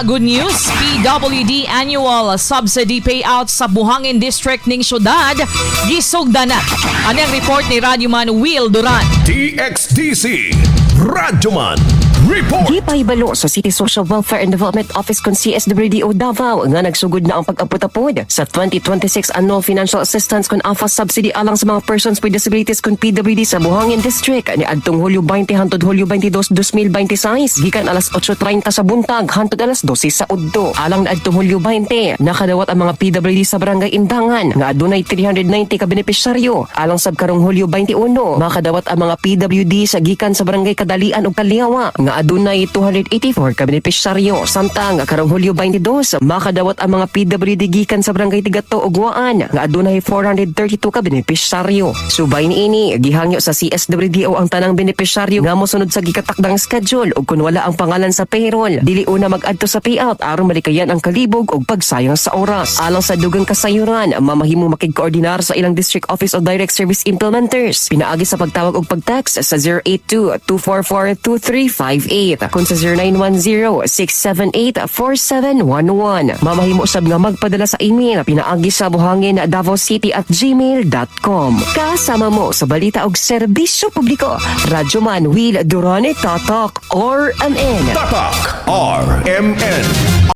Good news, PWD annual subsidy payout sa Buhangin District ning syudad gisugdan na. Ano ang report ni Radyoman Will Duran? DXDC Radyoman Report. Gipahibalo sa City Social Welfare and Development Office kon CSWDO Davao nga nagsugod na ang pag-apod-apod sa 2026 annual financial assistance kon AFA subsidy alang sa mga persons with disabilities kon PWD sa Buhangin District niadtong Hulyo 20 hangtod Hulyo 22, 2026 gikan alas 8:30 sa buntag hangtod alas 12 sa udto. Alang naadtong Hulyo 20 nakadawat ang mga PWD sa Barangay Indangan nga adunay 390 ka benepisyaryo. Alang sab karong Hulyo 21 makadawat ang mga PWD sa gikan sa Barangay Kadalian ug Kaliawa nga adunay 284 ka benepisyaryo. Samtang karong Hulyo 22 makadawat ang mga PWD gikan sa Barangay Tigato ug Waan nga adunay 432 ka benepisyaryo. Subay niini gihangyo sa CSWDO ang tanang benepisyaryo nga mosunod sa gikatakdang schedule ug kun wala ang pangalan sa payroll dili una mag-adto sa payout aron malikayan ang kalibog ug pagsayang sa oras. Alang sa dugang kasayuran mamahimo makig-koordinar sa ilang District Office of Direct Service Implementers pinaagi sa pagtawag ug pag-text sa 082-244-2358 kun sa 0910-678-4711. Mamahimo sab nga magpadala sa email pinaagi sa buhangin@davao.city@gmail.com. Kasama mo sa balita og serbisyo publiko. Radyoman Will Durane Tatak RMN. Tatak RMN.